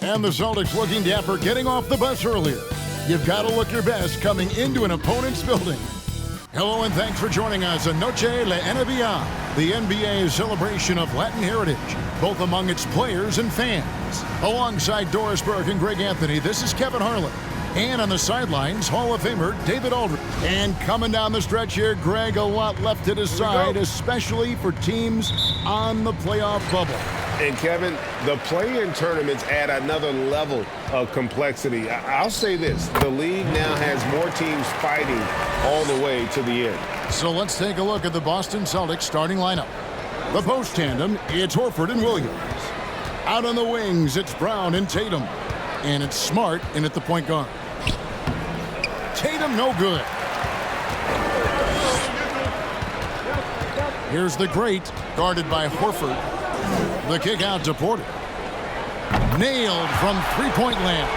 And the Celtics looking dapper getting off the bus earlier. You've got to look your best coming into an opponent's building. Hello and thanks for joining us on Noche La NBA, the NBA's celebration of Latin heritage, both among its players and fans. Alongside Doris Burke and Greg Anthony, this is Kevin Harlan. And on the sidelines, Hall of Famer David Aldridge. And coming down the stretch here, Greg, a lot left to decide, especially for teams on the playoff bubble. And Kevin, the play-in tournaments add another level of complexity. I'll say this, the league now has more teams fighting all the way to the end. So let's take a look at the Boston Celtics starting lineup. The post tandem, it's Horford and Williams. Out on the wings, it's Brown and Tatum. And it's Smart in at the point guard. Tatum no good. Here's the great, guarded by Horford. The kick out to Porter. Nailed from three-point land.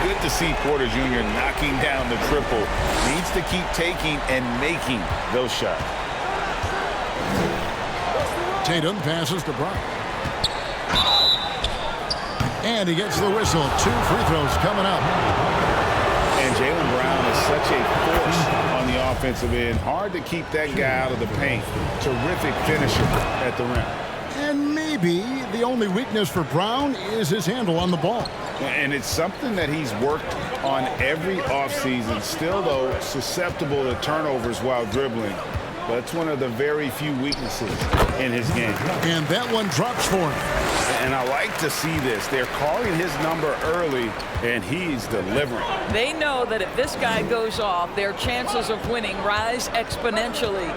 Good to see Porter Jr. knocking down the triple. Needs to keep taking and making those shots. Tatum passes to Brown. And he gets the whistle. 2 free throws coming up. And Jaylen Brown is such a force on the offensive end. Hard to keep that guy out of the paint. Terrific finisher at the rim. And maybe the only weakness for Brown is his handle on the ball. And it's something that he's worked on every offseason. Still, though, susceptible to turnovers while dribbling. But it's one of the very few weaknesses in his game. And that one drops for him. And I like to see this. They're calling his number early, and he's delivering. They know that if this guy goes off, their chances of winning rise exponentially.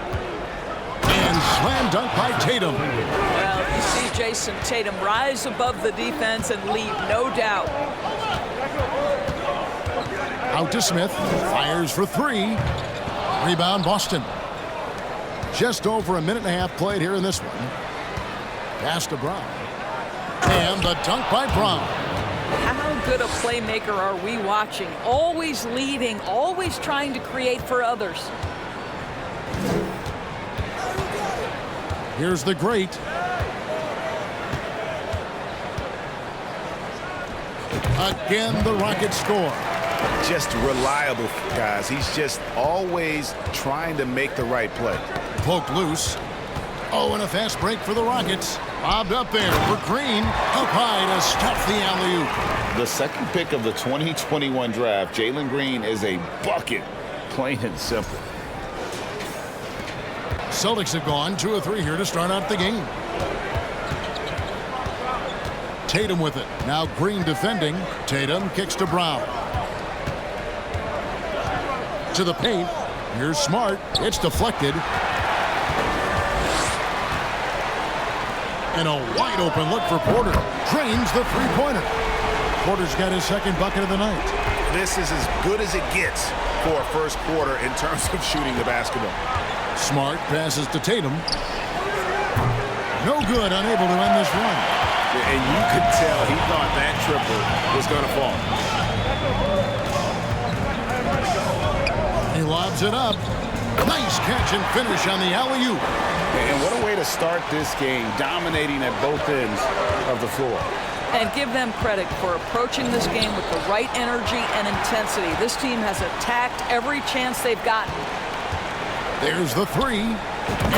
And slam dunk by Tatum. Well, you see Jason Tatum rise above the defense and leave no doubt. Out to Smith. Fires for 3. Rebound Boston. Just over a minute and a half played here in this one. Pass to Brown. And the dunk by Brown. How good a playmaker are we watching? Always leading, always trying to create for others. Here's the great. Again, the Rockets score. Just reliable, guys. He's just always trying to make the right play. Poked loose. Oh, and a fast break for the Rockets. Bobbed up there for Green. Up high to stop the alley-oop. The second pick of the 2021 draft, Jalen Green, is a bucket, plain and simple. Celtics have gone 2 of 3 here to start out the game. Tatum with it. Now Green defending. Tatum kicks to Brown. To the paint. Here's Smart. It's deflected. And a wide open look for Porter. Drains the three-pointer. Porter's got his second bucket of the night. This is as good as it gets for a first quarter in terms of shooting the basketball. Smart passes to Tatum. No good, unable to end this run. And you could tell he thought that triple was going to fall. He lobs it up. Nice catch and finish on the alley-oop. And what a way to start this game, dominating at both ends of the floor. And give them credit for approaching this game with the right energy and intensity. This team has attacked every chance they've gotten. There's the 3.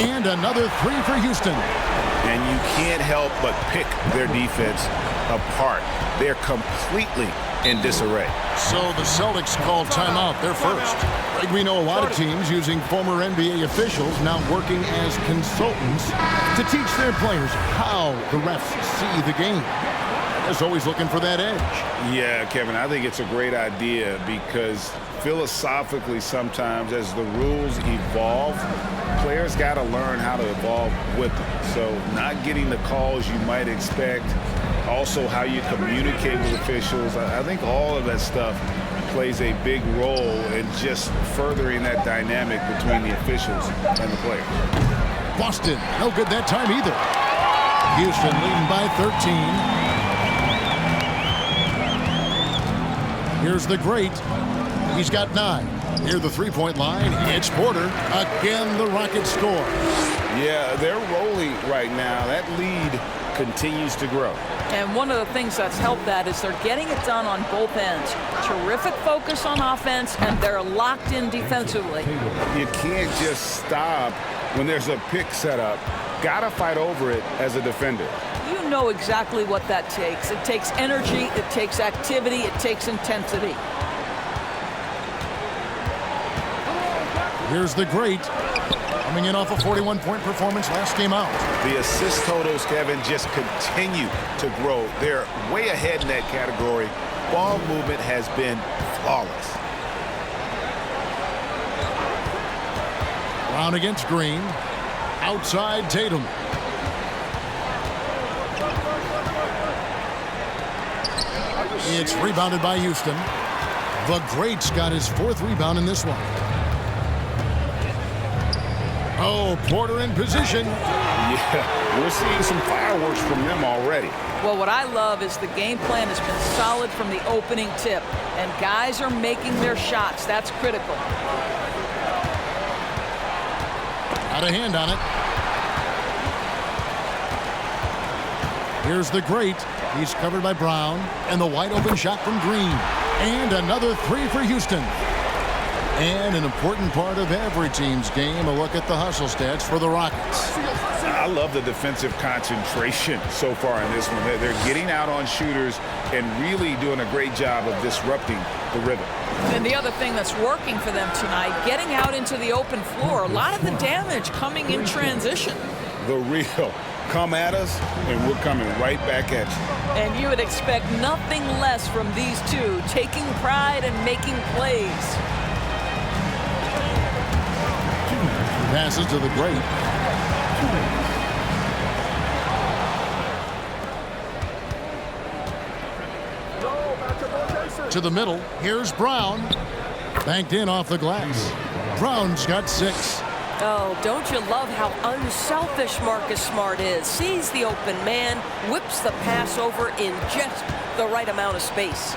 And another 3 for Houston. And you can't help but pick their defense apart. They're completely in disarray. So the Celtics call timeout, their first. Like we know a lot of teams using former NBA officials now working as consultants to teach their players how the refs see the game. As always looking for that edge. Yeah, Kevin, I think it's a great idea because philosophically sometimes as the rules evolve, players got to learn how to evolve with them. So not getting the calls you might expect, also how you communicate with officials. I think all of that stuff plays a big role in just furthering that dynamic between the officials and the players. Boston, no good that time either. Houston leading by 13. Here's the great. He's got 9. Near the three-point line, it's Porter. Again, the Rockets score. Yeah, they're rolling right now. That lead continues to grow. And one of the things that's helped that is they're getting it done on both ends. Terrific focus on offense, and they're locked in defensively. You can't just stop when there's a pick set up. Gotta fight over it as a defender. You know exactly what that takes. It takes energy, it takes activity, it takes intensity. Here's the great, coming in off a 41-point performance last game out. The assist totals, Kevin, just continue to grow. They're way ahead in that category. Ball movement has been flawless. Brown against Green. Outside Tatum. It's rebounded by Houston. The great's got his 4th rebound in this one. Oh, Porter in position. Yeah, we're seeing some fireworks from them already. Well, what I love is the game plan has been solid from the opening tip, and guys are making their shots. That's critical. Got a hand on it. Here's the great. He's covered by Brown, and the wide open shot from Green. And another 3 for Houston. And an important part of every team's game, a look at the hustle stats for the Rockets. I love the defensive concentration so far in this one. They're getting out on shooters and really doing a great job of disrupting the rhythm. And the other thing that's working for them tonight, getting out into the open floor. A lot of the damage coming in transition. The real come at us, and we're coming right back at you. And you would expect nothing less from these two, taking pride and making plays. Passes to the great. To the middle. Here's Brown. Banked in off the glass. Brown's got 6. Oh, don't you love how unselfish Marcus Smart is? Sees the open man, whips the pass over in just the right amount of space.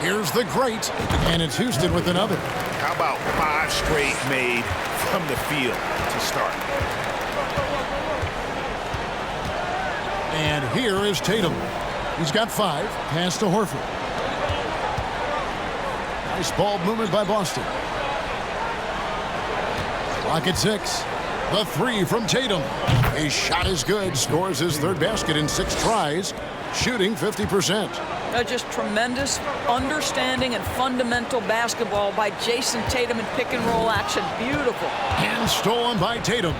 Here's the great, and it's Houston with another. How about 5 straight made from the field to start? And here is Tatum. He's got 5. Pass to Horford. Nice ball movement by Boston. Clock at 6. The 3 from Tatum. His shot is good. Scores his 3rd basket in 6 tries. Shooting 50%. Just tremendous understanding and fundamental basketball by Jason Tatum in pick and roll action. Beautiful. And stolen by Tatum.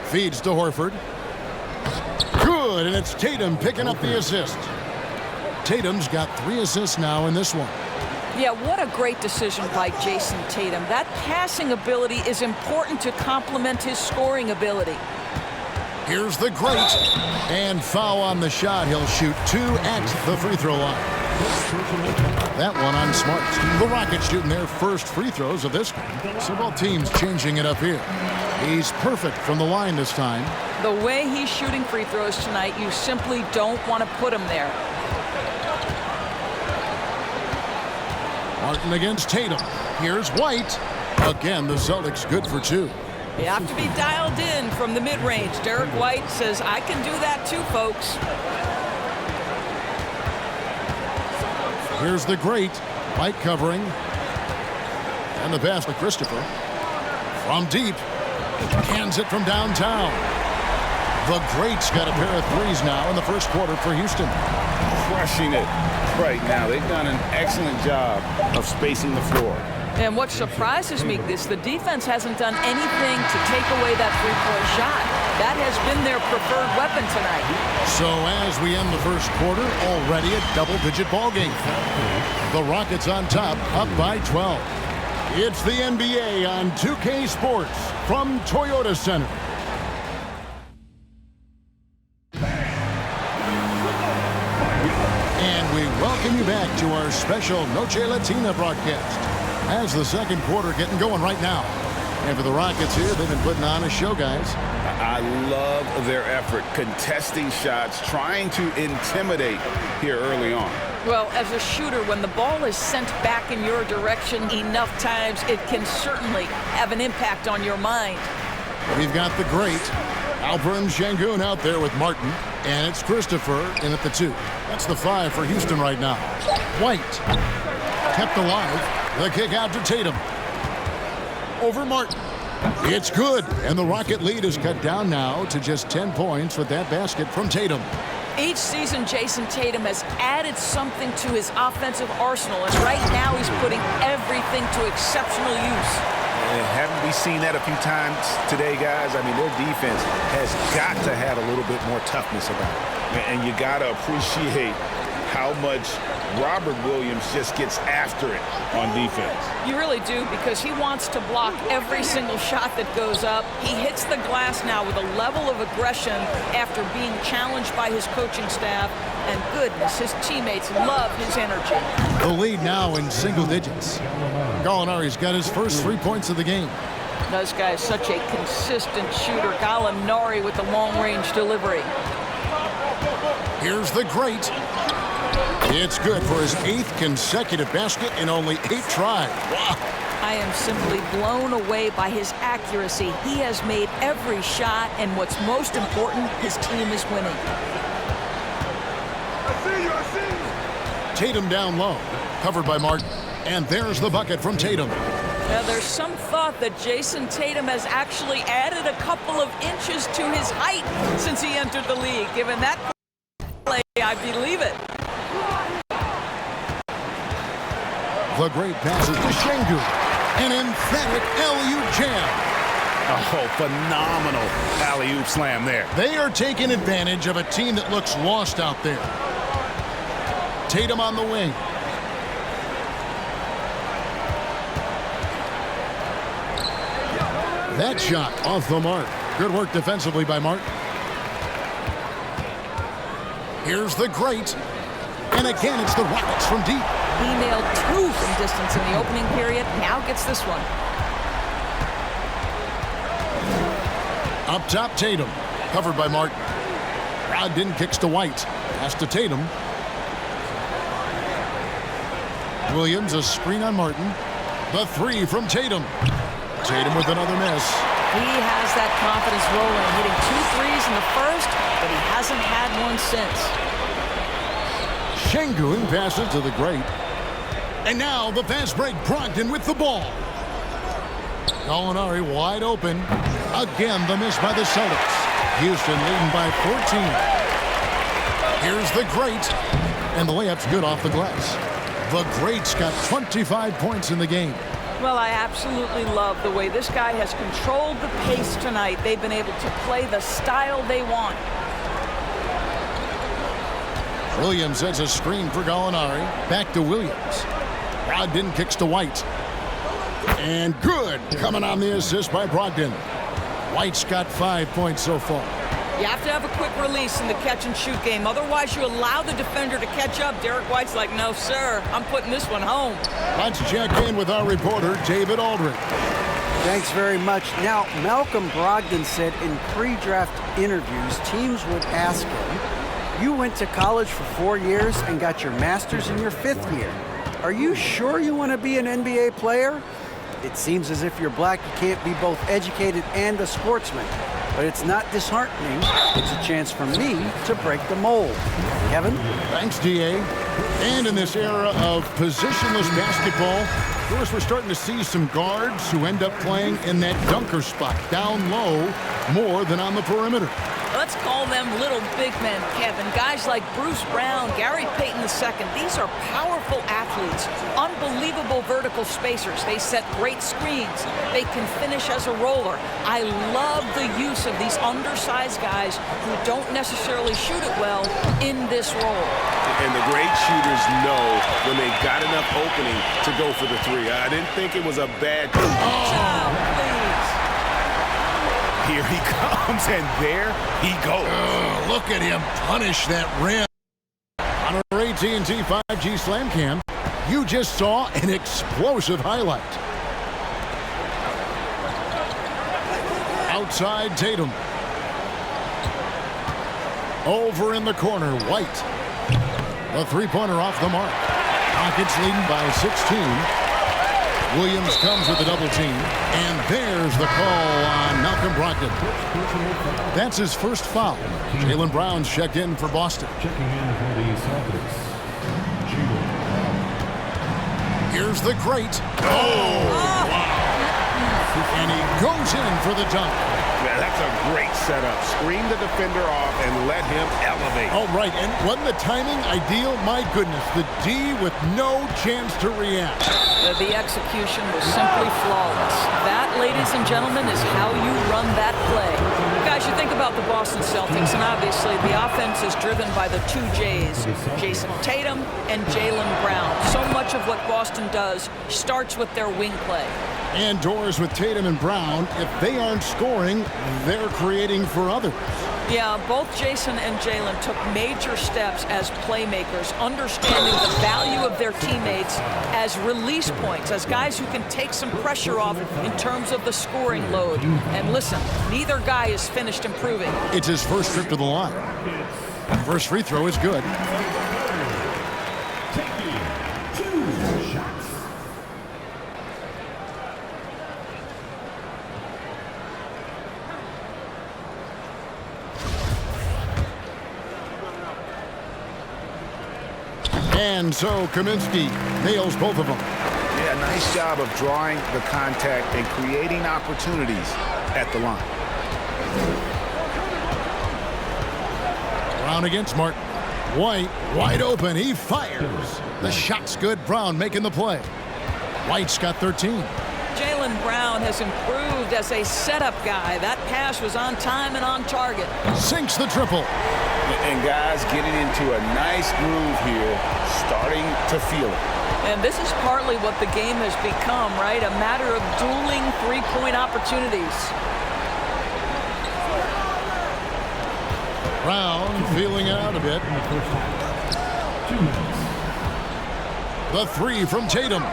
Feeds to Horford. Good, and it's Tatum picking up the assist. Tatum's got 3 assists now in this one. Yeah, what a great decision by Jason Tatum. That passing ability is important to complement his scoring ability. Here's the great. And foul on the shot. He'll shoot 2 at the free throw line. That one on Smart. The Rockets shooting their first free throws of this game. So both teams changing it up here. He's perfect from the line this time. The way he's shooting free throws tonight, you simply don't want to put him there. Martin against Tatum. Here's White. Again, the Celtics good for 2. You have to be dialed in from the mid-range. Derek White says, I can do that too, folks. Here's the great. White covering. And the pass to Christopher. From deep. Cans it from downtown. The great's got a pair of 3s now in the first quarter for Houston. Crushing it right now. They've done an excellent job of spacing the floor. And what surprises me is the defense hasn't done anything to take away that three-point shot. That has been their preferred weapon tonight. So as we end the first quarter, already a double-digit ball game. The Rockets on top, up by 12. It's the NBA on 2K Sports from Toyota Center. And we welcome you back to our special Noche Latina broadcast. As the second quarter getting going right now. And for the Rockets here, they've been putting on a show, guys. I love their effort, contesting shots, trying to intimidate here early on. Well, as a shooter, when the ball is sent back in your direction enough times, it can certainly have an impact on your mind. We've got the great Alperen Şengün out there with Martin, and it's Christopher in at the 2. That's the 5 for Houston right now. White kept alive. The kick out to Tatum. Over Martin. It's good, and the Rocket lead is cut down now to just 10 points with that basket from Tatum. Each season, Jason Tatum has added something to his offensive arsenal, and right now he's putting everything to exceptional use. Haven't we seen that a few times today, guys? I mean, their defense has got to have a little bit more toughness about it. And you got to appreciate how much Robert Williams just gets after it on defense. You really do, because he wants to block every single shot that goes up. He hits the glass now with a level of aggression after being challenged by his coaching staff. And goodness, his teammates love his energy. The lead now in single digits. Gallinari's got his first 3 points of the game. This guy is such a consistent shooter. Gallinari with the long-range delivery. Here's the great. It's good for his 8th consecutive basket in only 8 tries. Wow. I am simply blown away by his accuracy. He has made every shot, and what's most important, his team is winning. Tatum down low, covered by Martin. And there's the bucket from Tatum. Now, there's some thought that Jason Tatum has actually added a couple of inches to his height since he entered the league. Given that play, I believe it. The great passes to Şengün. An emphatic alley-oop jam. Oh, phenomenal alley-oop slam there. They are taking advantage of a team that looks lost out there. Tatum on the wing. That shot off the mark. Good work defensively by Martin. Here's the great. And again, it's the Rockets from deep. He nailed 2 from distance in the opening period. Now gets this one. Up top, Tatum. Covered by Martin. Brogdon kicks to White. Pass to Tatum. Williams, a screen on Martin. The 3 from Tatum. Tatum with another miss. He has that confidence rolling, hitting 2 threes in the first, but he hasn't had one since. Şengün passes to the great. And now the fast break. Brogdon with the ball. Gallinari wide open. Again, the miss by the Celtics. Houston leading by 14. Here's the great. And the layup's good off the glass. The great's got 25 points in the game. Well, I absolutely love the way this guy has controlled the pace tonight. They've been able to play the style they want. Williams sets a screen for Gallinari. Back to Williams. Brogdon kicks to White. And good. Coming on the assist by Brogdon. White's got 5 points so far. You have to have a quick release in the catch-and-shoot game. Otherwise, you allow the defender to catch up. Derek White's like, no, sir. I'm putting this one home. Let's check in with our reporter, David Aldridge. Thanks very much. Now, Malcolm Brogdon said in pre-draft interviews, teams would ask him, you went to college for 4 years and got your master's in your 5th year. Are you sure you want to be an NBA player? It seems as if you're black, you can't be both educated and a sportsman. But it's not disheartening. It's a chance for me to break the mold. Kevin? Thanks, D.A. And in this era of positionless basketball, of course, we're starting to see some guards who end up playing in that dunker spot, down low, more than on the perimeter. Let's call them little big men, Kevin. Guys like Bruce Brown, Gary Payton II. These are powerful athletes, unbelievable vertical spacers. They set great screens. They can finish as a roller. I love the use of these undersized guys who don't necessarily shoot it well in this role. And the great shooters know when they've got enough opening to go for the 3. I didn't think it was a bad thing. Please. Here he comes, and there he goes. Look at him punish that rim. On our AT&T 5G Slam Cam, you just saw an explosive highlight. outside Tatum. Over in the corner, White. The three-pointer off the mark. Rockets leading by 16. Williams comes with a double team. And there's the call on Malcolm Brogdon. That's his first foul. Jaylen Brown's checked in for Boston. Checking in for the Celtics. Here's the great. Oh! Wow. And he goes in for the dunk. Yeah, that's a great setup. Screen the defender off and let him elevate. Oh, right. And wasn't the timing ideal? My goodness. The D with no chance to react. The execution was simply flawless. That, ladies and gentlemen, is how you run that play. Guys, you think about the Boston Celtics, and obviously the offense is driven by the two J's, Jason Tatum and Jaylen Brown. So much of what Boston does starts with their wing play. And doors with Tatum and Brown, if they aren't scoring, they're creating for others. Yeah, both Jason and Jaylen took major steps as playmakers, understanding the value of their teammates as release points, as guys who can take some pressure off in terms of the scoring load. And listen, neither guy is finished improving. It's his first trip to the line. First free throw is good. And so Kaminsky nails both of them. Yeah, nice job of drawing the contact and creating opportunities at the line. Brown against Martin. White wide open. He fires. The shot's good. Brown making the play. White's got 13. Jaylen Brown has improved as a setup guy. That pass was on time and on target. Sinks the triple. And guys getting into a nice groove here, starting to feel it. And this is partly what the game has become, right? A matter of dueling three-point opportunities. Brown feeling it out a bit. The three from Tatum.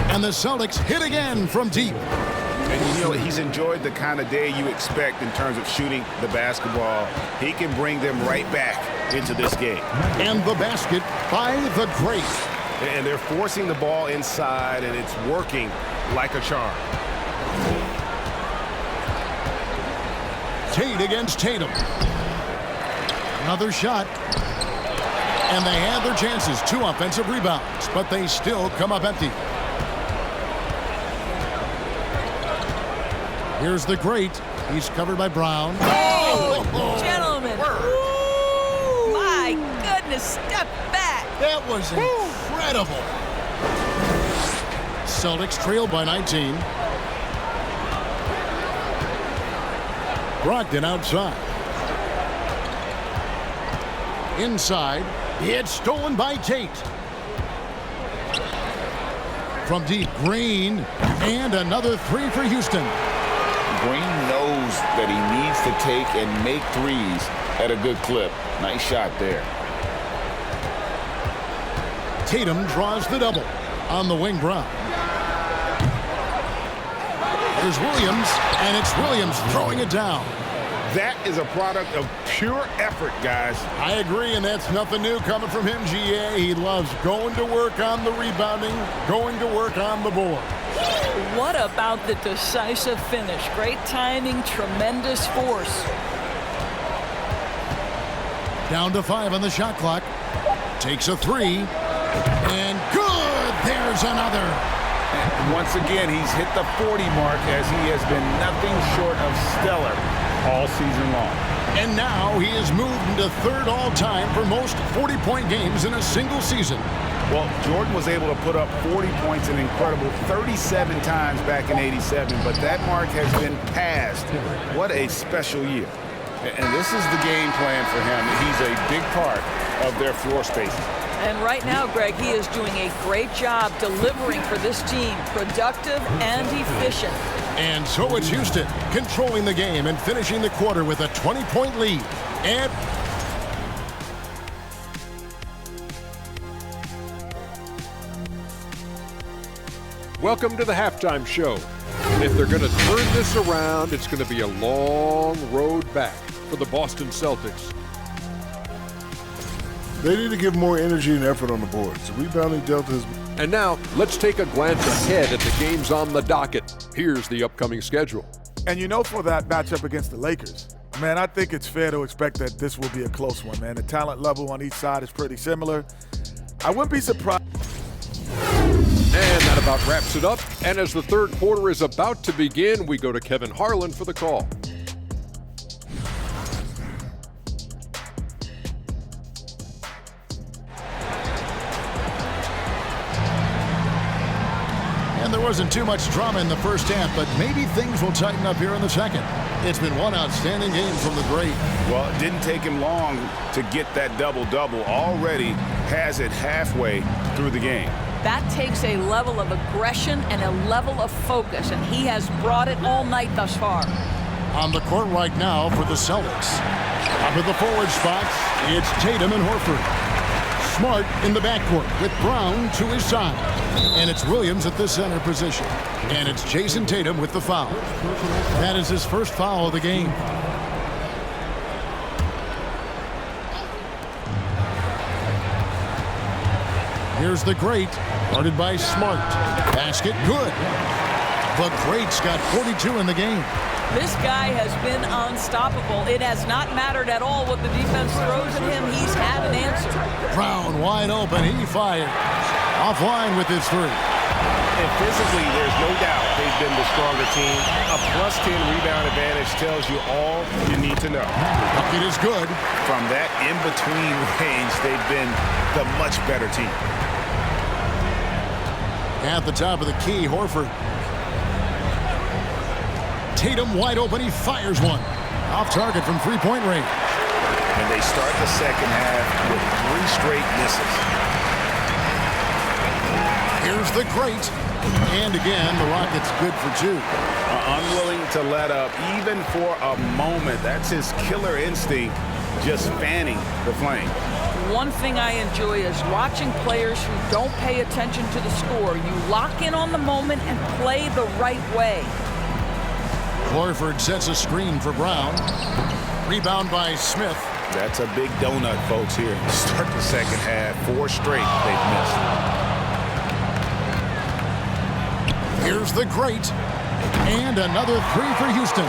And the Celtics hit again from deep. And you know, he's enjoyed the kind of day you expect in terms of shooting the basketball. He can bring them right back into this game. And the basket by the great. And they're forcing the ball inside, and it's working like a charm. Tate against Tatum. Another shot. And they had their chances. 2 offensive rebounds, but they still come up empty. Here's the great. He's covered by Brown. Oh, gentlemen. Ooh, my goodness, step back. That was incredible. Celtics trail by 19. Brogdon outside. Inside. It's stolen by Tate. From deep, Green. And another three for Houston. Green knows that he needs to take and make threes at a good clip. Nice shot there. Tatum draws the double on the wing. Brown. There's Williams, and it's Williams throwing it down. That is a product of pure effort, guys. I agree, and that's nothing new coming from him, GA. He loves going to work on the rebounding, going to work on the board. What about the decisive finish? Great timing, tremendous force. Down to 5 on the shot clock. Takes a 3. And good! There's another. Once again, he's hit the 40 mark as he has been nothing short of stellar all season long. And now he has moved into 3rd all-time for most 40-point games in a single season. Well, Jordan was able to put up 40 points an incredible 37 times back in '87, but that mark has been passed. What a special year. And this is the game plan for him. He's a big part of their floor spacing. And right now, Greg, he is doing a great job delivering for this team, productive and efficient. And so it's Houston controlling the game and finishing the quarter with a 20-point lead. And welcome to the halftime show. And if they're going to turn this around, it's going to be a long road back for the Boston Celtics. They need to give more energy and effort on the boards. The rebounding delta has... And now, let's take a glance ahead at the games on the docket. Here's the upcoming schedule. And you know, for that matchup against the Lakers, man, I think it's fair to expect that this will be a close one, man. The talent level on each side is pretty similar. I wouldn't be surprised. And that about wraps it up. And as the third quarter is about to begin, we go to Kevin Harlan for the call. And there wasn't too much drama in the first half, but maybe things will tighten up here in the second. It's been one outstanding game from the great. Well, it didn't take him long to get that double-double. Already has it halfway through the game. That takes a level of aggression and a level of focus, and he has brought it all night thus far. On the court right now for the Celtics. Up at the forward spots, it's Tatum and Horford. Smart in the backcourt with Brown to his side. And it's Williams at the center position. And it's Jason Tatum with the foul. That is his first foul of the game. Here's the great, guarded by Smart. Basket good. The great's got 42 in the game. This guy has been unstoppable. It has not mattered at all what the defense throws at him. He's had an answer. Brown wide open. He fires. Offline with his three. And physically, there's no doubt they've been the stronger team. A +10 rebound advantage tells you all you need to know. Bucket is good. From that in-between range, they've been the much better team. At the top of the key, Horford. Tatum wide open. He fires one. Off target from three-point range. And they start the second half with 3 straight misses. Here's the great. And again, the Rockets good for 2. Unwilling to let up even for a moment. That's his killer instinct, just fanning the flame. One thing I enjoy is watching players who don't pay attention to the score. You lock in on the moment and play the right way. Horford sets a screen for Brown. Rebound by Smith. That's a big donut, folks, here. Start the second half. 4 straight they've missed. Here's the great. And another 3 for Houston.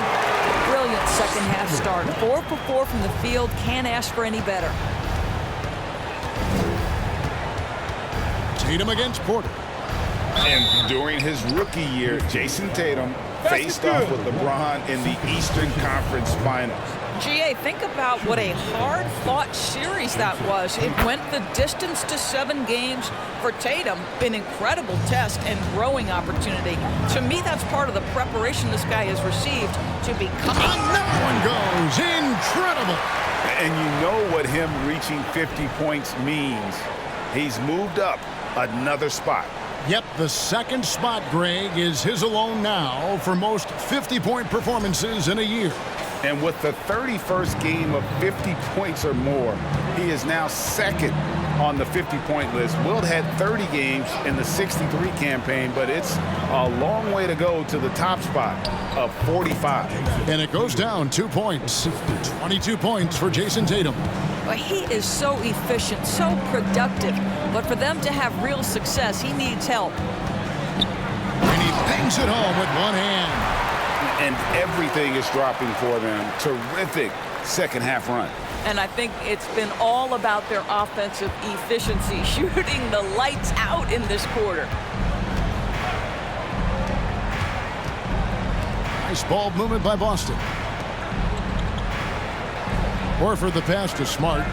Brilliant second half start. 4 for 4 from the field. Can't ask for any better. Tatum against Porter. And during his rookie year, Jason Tatum faced off with LeBron in the Eastern Conference Finals. GA, think about what a hard-fought series that was. It went the distance to 7 games. For Tatum, an incredible test and growing opportunity. To me, that's part of the preparation this guy has received to become. Another one goes. Incredible. And you know what him reaching 50 points means. He's moved up another spot. Yep, the second spot, Greg, is his alone now for most 50-point performances in a year. And with the 31st game of 50 points or more, he is now second on the 50-point list. Wilt had 30 games in the 63 campaign, but it's a long way to go to the top spot of 45. And it goes down 2 points. 22 points for Jason Tatum. Well, he is so efficient, so productive. But for them to have real success, he needs help. And he bangs it home with one hand. And everything is dropping for them. Terrific second half run. And I think it's been all about their offensive efficiency, shooting the lights out in this quarter. Nice ball movement by Boston. Horford the pass to Smart.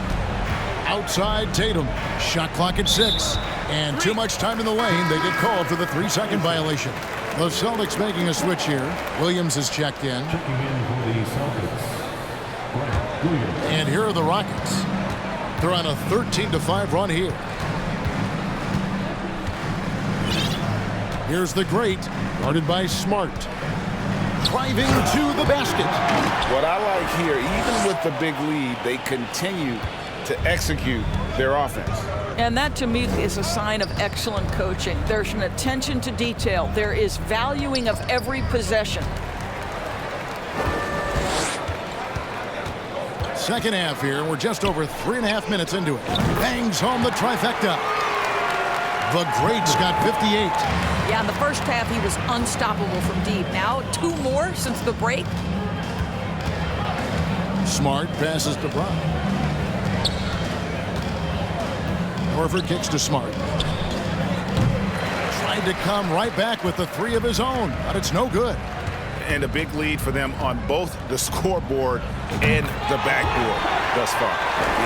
Outside Tatum. Shot clock at 6. And too much time in the lane. They get called for the 3-second violation. The Celtics making a switch here. Williams is checked in. Checking in for the Celtics. Williams. And here are the Rockets. They're on a 13-5 run here. Here's the great, guarded by Smart. Driving to the basket. What I like here, even with the big lead, they continue to execute their offense. And that, to me, is a sign of excellent coaching. There's an attention to detail. There is valuing of every possession. Second half here. We're just over 3.5 minutes into it. Bangs home the trifecta. The great's got 58. Yeah, in the first half, he was unstoppable from deep. Now, 2 more since the break. Smart passes to Brown. Horford kicks to Smart. Tried to come right back with the 3 of his own, but it's no good. And a big lead for them on both the scoreboard and the backboard thus far.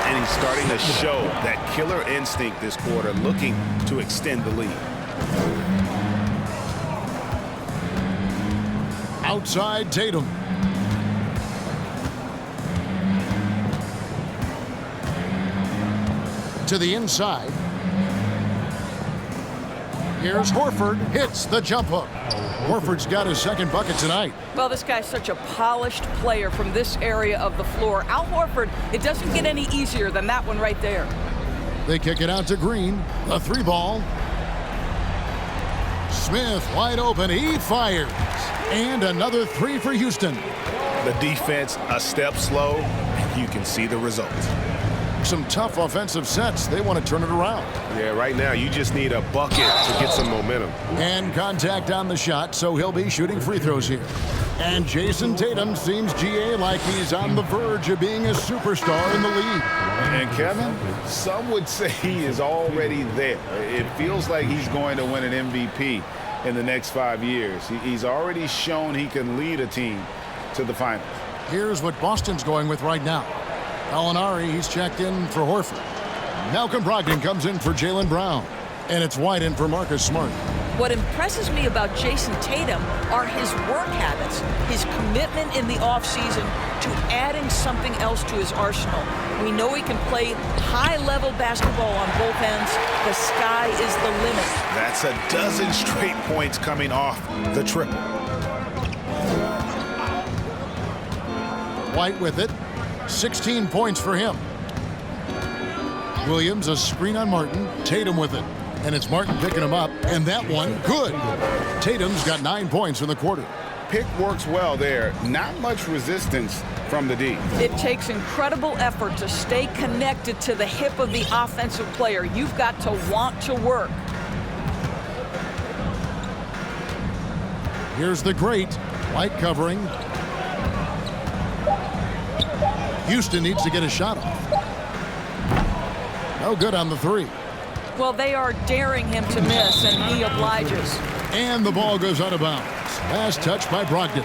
And he's starting to show that killer instinct this quarter, looking to extend the lead. Outside Tatum. To the inside. Here's Horford, hits the jump hook. Horford's got his second bucket tonight. Well, this guy's such a polished player from this area of the floor. Al Horford, it doesn't get any easier than that one right there. They kick it out to Green. The 3 ball. Smith wide open. He fires. And another 3 for Houston. The defense a step slow, and you can see the results. Some tough offensive sets. They want to turn it around. Yeah, right now you just need a bucket to get some momentum. And contact on the shot, so he'll be shooting free throws here. And Jason Tatum seems, GA, like he's on the verge of being a superstar in the league. And Kevin, some would say he is already there. It feels like he's going to win an MVP in the next 5 years. He's already shown he can lead a team to the finals. Here's what Boston's going with right now. Gallinari, he's checked in for Horford. Malcolm Brogdon comes in for Jaylen Brown. And it's White in for Marcus Smart. What impresses me about Jason Tatum are his work habits, his commitment in the offseason to adding something else to his arsenal. We know he can play high-level basketball on both ends. The sky is the limit. That's a dozen straight points coming off the triple. White with it. 16 points for him. Williams, a screen on Martin. Tatum with it. And it's Martin picking him up. And that one, good. Tatum's got 9 points in the quarter. Pick works well there. Not much resistance from the D. It takes incredible effort to stay connected to the hip of the offensive player. You've got to want to work. Here's the great. White covering. Houston needs to get a shot off. No good on the 3. Well, they are daring him to miss, and he obliges. And the ball goes out of bounds. Last touch by Brogdon.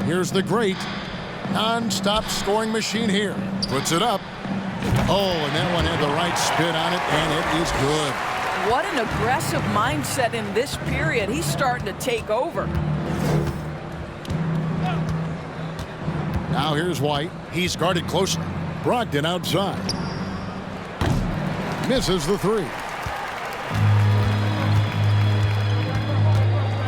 Here's the great. Non-stop scoring machine here. Puts it up. Oh, and that one had the right spin on it, and it is good. What an aggressive mindset in this period. He's starting to take over. Now here's White. He's guarded closely. Brogdon outside. Misses the 3.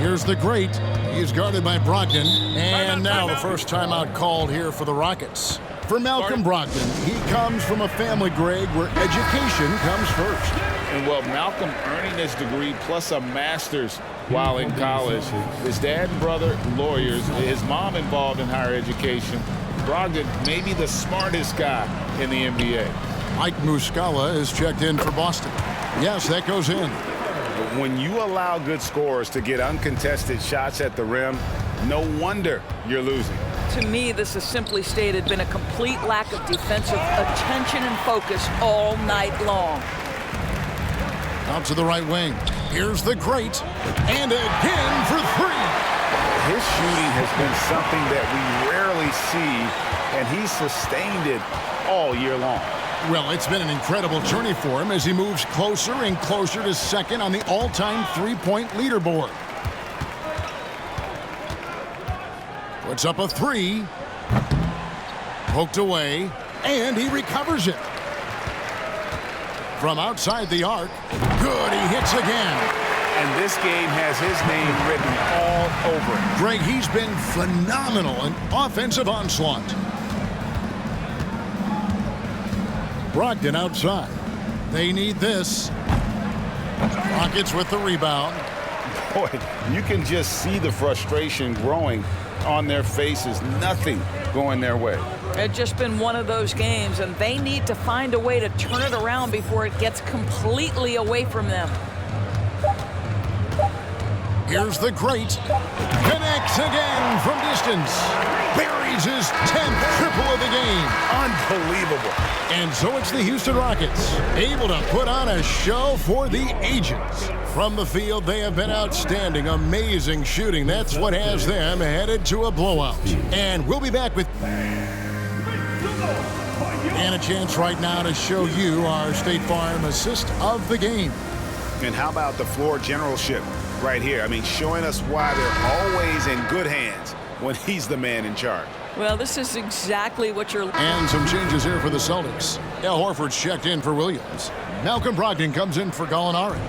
Here's the great. He's guarded by Brogdon. And now the first timeout called here for the Rockets. For Malcolm Brogdon, he comes from a family, Greg, where education comes first. And well, Malcolm earning his degree plus a master's while in college. His dad and brother, lawyers. His mom involved in higher education. Brogdon, maybe the smartest guy in the NBA. Mike Muscala is checked in for Boston. Yes, that goes in. But when you allow good scorers to get uncontested shots at the rim, no wonder you're losing. To me, this has simply stated been a complete lack of defensive attention and focus all night long. Out to the right wing. Here's the great. And again for 3. His shooting has been something that we rarely see, and he's sustained it all year long. Well, it's been an incredible journey for him as he moves closer and closer to second on the all-time three-point leaderboard. Puts up a 3. Poked away, and he recovers it. From outside the arc, good, he hits again. and this game has his name written all over it. Greg, he's been phenomenal in offensive onslaught. Brogdon outside. They need this. Rockets with the rebound. Boy, you can just see the frustration growing on their faces. Nothing going their way. It's just been one of those games, and they need to find a way to turn it around before it gets completely away from them. Here's the great. Connects again from distance. Buries his 10th triple of the game. Unbelievable. And so it's the Houston Rockets, able to put on a show for the ages. From the field, they have been outstanding. Amazing shooting. That's what has them headed to a blowout. And we'll be back with... And a chance right now to show you our State Farm assist of the game. And how about the floor generalship right here? I mean, showing us why they're always in good hands when he's the man in charge. Well, this is exactly what you're... And some changes here for the Celtics. Al Horford's checked in for Williams. Malcolm Brogdon comes in for Gallinari.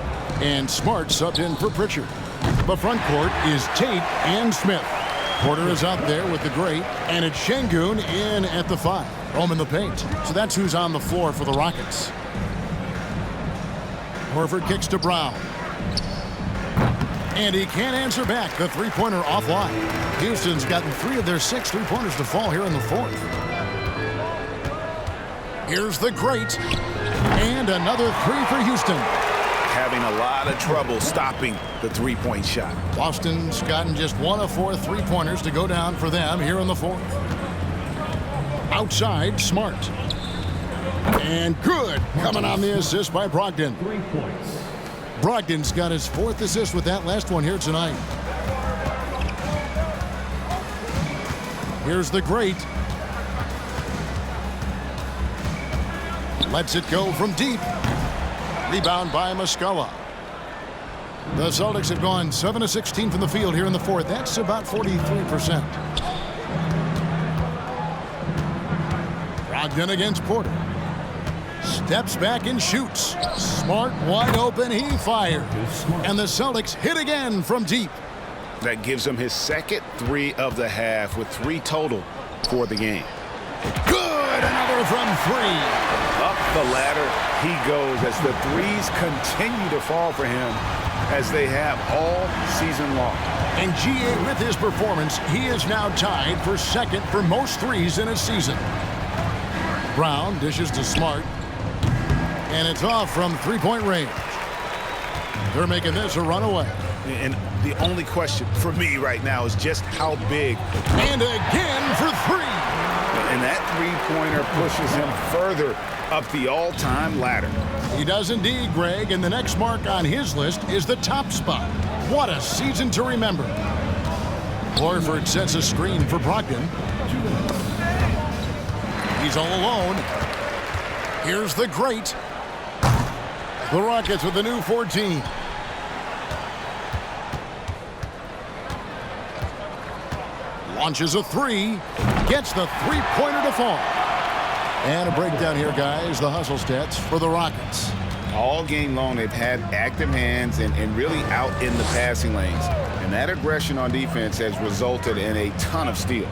And Smart subbed in for Pritchard. The front court is Tate and Smith. Porter is out there with the great. And it's Şengün in at the 5. Rome in the paint. So that's who's on the floor for the Rockets. Horford kicks to Brown. And he can't answer back. The three-pointer offline. Houston's gotten 3 of their 6 three-pointers to fall here in the 4th. Here's the great. And another 3 for Houston. Having a lot of trouble stopping the three-point shot. Boston's gotten just 1 of 4 three-pointers to go down for them here in the 4th. Outside, Smart. And good. Coming on the assist by Brogdon. 3 points. Brogdon's got his 4th assist with that last one here tonight. Here's the great. Lets it go from deep. Rebound by Muscala. The Celtics have gone 7 of 16 from the field here in the 4th. That's about 43%. Brogdon against Porter. Steps back and shoots. Smart wide open. He fired. And the Celtics hit again from deep. That gives him his 2nd 3 of the half with 3 total for the game. Good. Another from 3. Up the ladder he goes as the threes continue to fall for him as they have all season long. And GA, with his performance, he is now tied for 2nd for most threes in a season. Brown dishes to Smart. And it's off from three-point range. They're making this a runaway. And the only question for me right now is just how big. And again for 3. And that three-pointer pushes him further up the all-time ladder. He does indeed, Greg. And the next mark on his list is the top spot. What a season to remember. Horford sets a screen for Brogdon. He's all alone. Here's the great. The Rockets with the new 14. Launches a 3. Gets the three-pointer to fall. And a breakdown here, guys. The hustle stats for the Rockets. All game long, they've had active hands and really out in the passing lanes. And that aggression on defense has resulted in a ton of steals.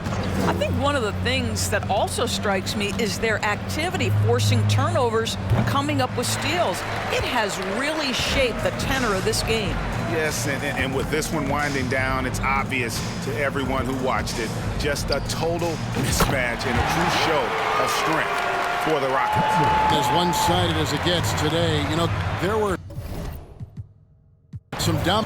I think one of the things that also strikes me is their activity forcing turnovers, coming up with steals. It has really shaped the tenor of this game. Yes, and with this one winding down, it's obvious to everyone who watched it. Just a total mismatch and a true show of strength for the Rockets. As one-sided as it gets today, you know, there were some dumb